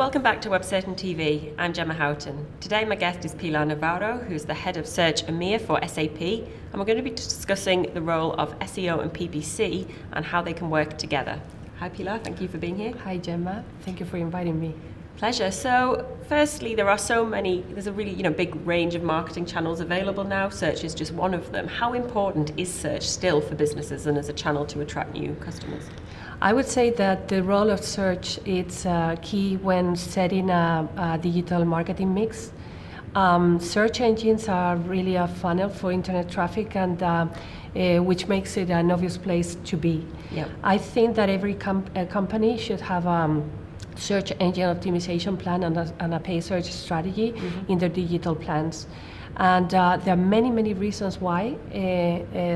Welcome back to Webcertain TV. I'm Gemma Houghton. Today my guest is Pilar Navarro, who's the head of search EMEA for SAP, and we're going to be discussing the role of SEO and PPC and how they can work together. Hi Pilar, thank you for being here. Hi Gemma, thank you for inviting me. Pleasure. So firstly, there's a really big range of marketing channels available now. Search is just one of them. How important is search still for businesses and as a channel to attract new customers? I would say that the role of search is key when setting a digital marketing mix. Search engines are really a funnel for internet traffic, and which makes it an obvious place to be. Yeah. I think that every company should have search engine optimization plan and a paid search strategy in their digital plans. And there are many reasons why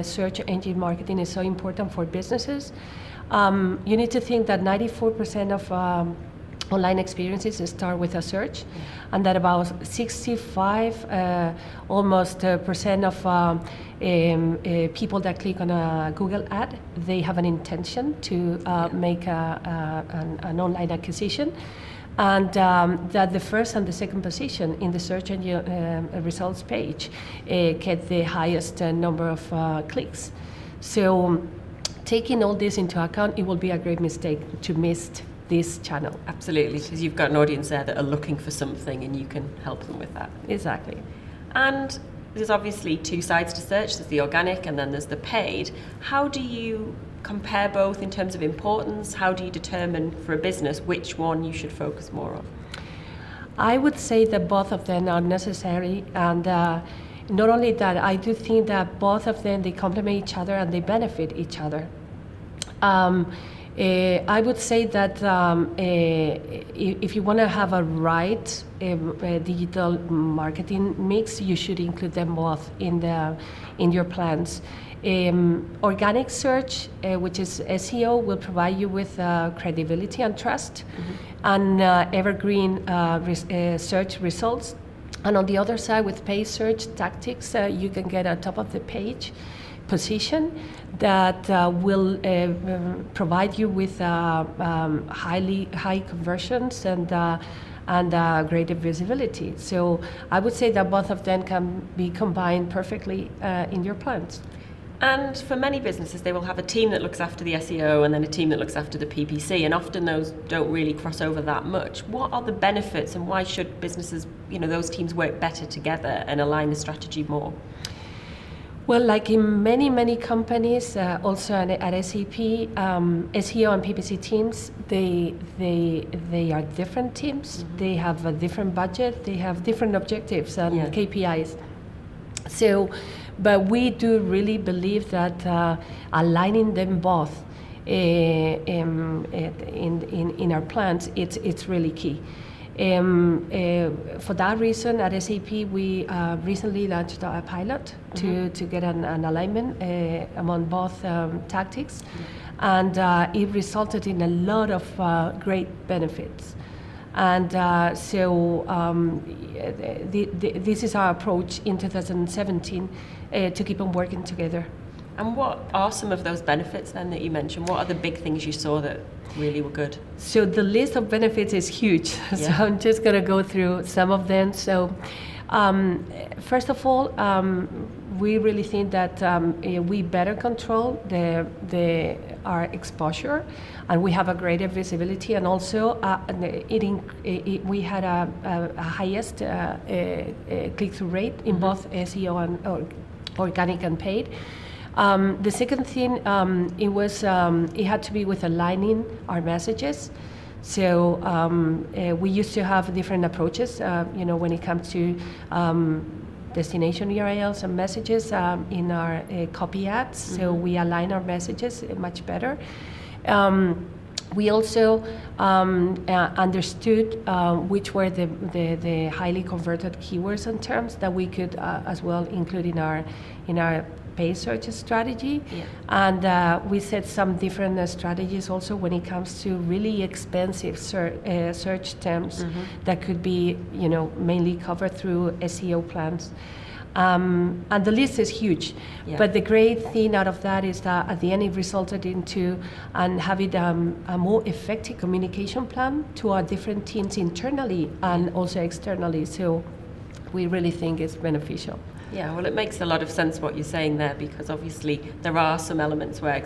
search engine marketing is so important for businesses. You need to think that 94% of online experiences start with a search, and that about 65 almost percent of people that click on a Google ad, they have an intention to make an online acquisition, and that the first and the second position in the search engine results page get the highest number of clicks. So taking all this into account, it will be a great mistake to miss this channel. Absolutely, because you've got an audience there that are looking for something and you can help them with that. Exactly. And there's obviously two sides to search. There's the organic and then there's the paid. How do you compare both in terms of importance? How do you determine for a business which one you should focus more on? I would say that both of them are necessary, and not only that, I do think that both of them, they complement each other and they benefit each other. I would say that if you want to have a right digital marketing mix, you should include them both in your plans. Organic search, which is SEO, will provide you with credibility and trust, and evergreen search results. And on the other side, with paid search tactics, you can get a top of the page position that will provide you with high conversions and greater visibility. So I would say that both of them can be combined perfectly in your plans. And for many businesses, they will have a team that looks after the SEO and then a team that looks after the PPC, and often those don't really cross over that much. What are the benefits, and why should businesses, those teams work better together and align the strategy more? Well, like in many companies, also at SAP, SEO and PPC teams, they are different teams. They have a different budget. They have different objectives and KPIs. So, but we do really believe that aligning them both in our plans, it's really key. For that reason, at SAP, we recently launched a pilot to get an alignment among both tactics, and it resulted in a lot of great benefits. And this is our approach in 2017 to keep on working together. And what are some of those benefits then that you mentioned? What are the big things you saw that really were good? So the list of benefits is huge. So I'm just going to go through some of them. So first of all, we really think that we better control our exposure, and we have a greater visibility, and also we had a highest click-through rate in both SEO and organic and paid. The second thing, it had to be with aligning our messages. So we used to have different approaches, when it comes to destination URLs and messages in our copy ads. So we align our messages much better. We also understood which were the highly converted keywords and terms that we could as well include in our paid search strategy, and we set some different strategies also when it comes to really expensive search terms that could be mainly covered through SEO plans. And the list is huge. Yeah. But the great thing out of that is that at the end it resulted into having a more effective communication plan to our different teams internally and also externally. So we really think it's beneficial. Yeah, well, it makes a lot of sense what you're saying there, because obviously there are some elements where,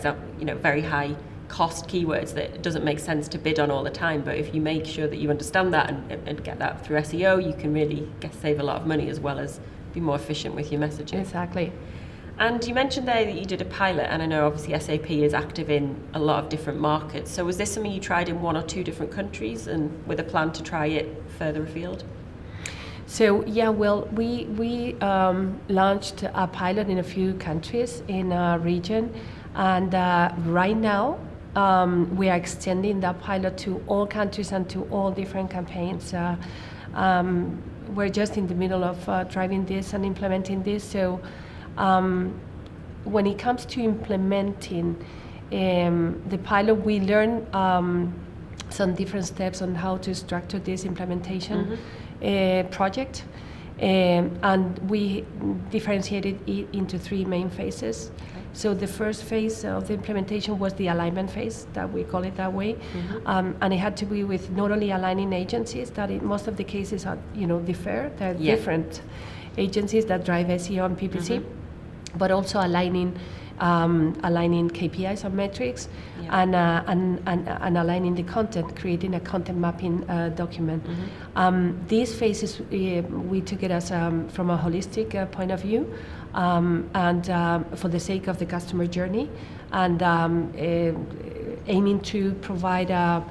very high cost keywords that it doesn't make sense to bid on all the time. But if you make sure that you understand that and get that through SEO, you can really save a lot of money as well as be more efficient with your messaging. Exactly. And you mentioned there that you did a pilot, and I know obviously SAP is active in a lot of different markets. So was this something you tried in 1 or 2 different countries and with a plan to try it further afield? So yeah, well, we launched a pilot in a few countries in our region, and right now we are extending that pilot to all countries and to all different campaigns. We're just in the middle of driving this and implementing this. So when it comes to implementing the pilot, we learn some different steps on how to structure this implementation project, and we differentiated it into 3 main phases. Okay. So the first phase of the implementation was the alignment phase, that we call it that way, and it had to be with not only aligning agencies that in most of the cases are differ. They're different agencies that drive SEO and PPC, but also aligning KPIs and metrics, and aligning the content, creating a content mapping document. These phases, we took it as from a holistic point of view, and for the sake of the customer journey, and aiming to provide a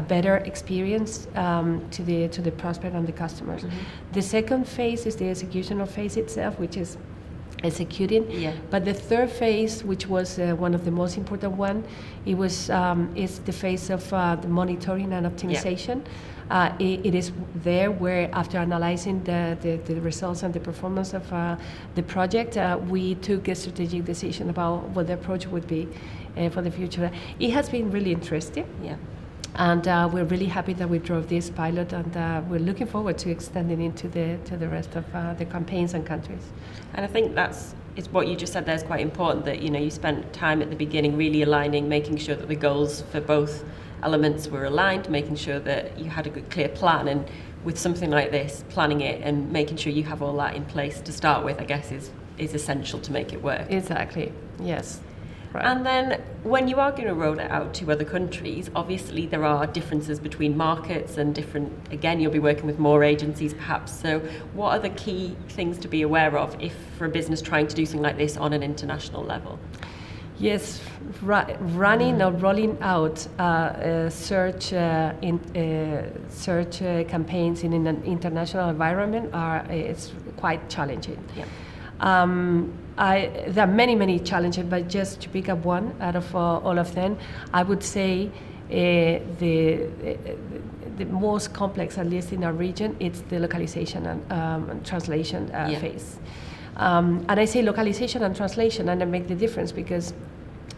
better experience to the prospect and the customers. The second phase is the executional phase itself, which is executing. But the third phase, which was one of the most important one, is the phase of the monitoring and optimization. It is there where, after analyzing the results and the performance of the project, we took a strategic decision about what the approach would be for the future. It has been really interesting. And we're really happy that we drove this pilot, and we're looking forward to extending it to the rest of the campaigns and countries. And I think it's what you just said there is quite important, that you spent time at the beginning really aligning, making sure that the goals for both elements were aligned, making sure that you had a good clear plan, and with something like this, planning it and making sure you have all that in place to start with, I guess is essential to make it work. Exactly, yes. Right. And then when you are going to roll it out to other countries, obviously there are differences between markets and again, you'll be working with more agencies perhaps. So what are the key things to be aware of for a business trying to do something like this on an international level? Yes, running or rolling out search campaigns in an international environment it's quite challenging. There are many challenges, but just to pick up one out of all of them, I would say the most complex, at least in our region, it's the localization and translation phase. And I say localization and translation, and I make the difference because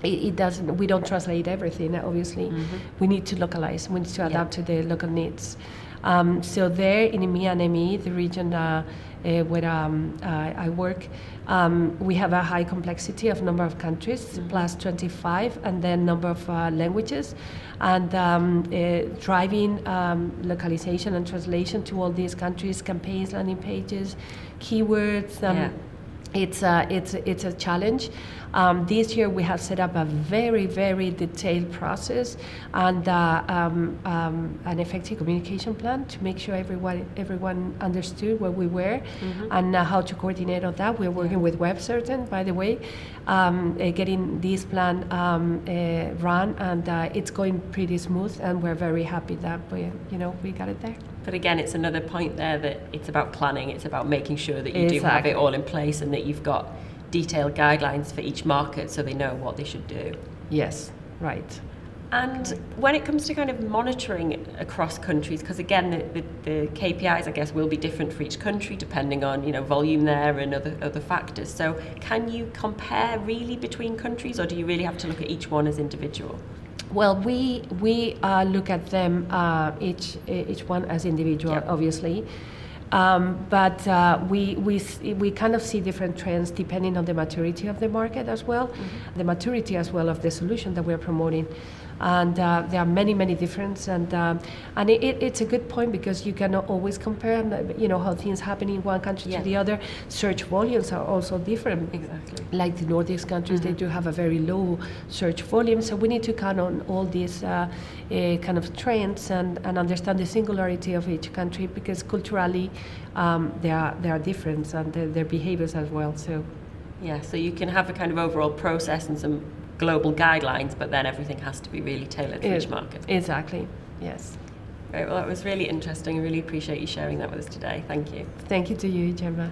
we don't translate everything, obviously. We need to localize, we need to adapt to the local needs. So there in EMEA and EMEA, the region where I work, we have a high complexity of number of countries, plus 25, and then number of languages, and driving localization and translation to all these countries, campaigns, landing pages, keywords. It's a challenge. This year we have set up a very detailed process and an effective communication plan to make sure everyone understood where we were and how to coordinate on that. We're working with WebCertain, by the way, getting this plan run, and it's going pretty smooth, and we're very happy that we got it there. But again, it's another point there that it's about planning. It's about making sure that you do have it all in place and that you've got detailed guidelines for each market so they know what they should do. Yes, right. And when it comes to kind of monitoring across countries, because again, the KPIs, I guess, will be different for each country depending on, volume there and other factors. So can you compare really between countries, or do you really have to look at each one as individual? Well, we look at them each one as individual, obviously. But we kind of see different trends depending on the maturity of the market as well, the maturity as well of the solution that we're promoting. And there are many differences, and it's a good point because you cannot always compare, how things happen in one country to the other. Search volumes are also different. Exactly. Like the Nordic countries, they do have a very low search volume, so we need to count on all these kind of trends and understand the singularity of each country, because culturally they are different, and their behaviors as well. So yeah, so you can have a kind of overall process and some global guidelines, but then everything has to be really tailored for each market. Exactly, yes. Great, well that was really interesting. I really appreciate you sharing that with us today. Thank you. Thank you to you, Gemma.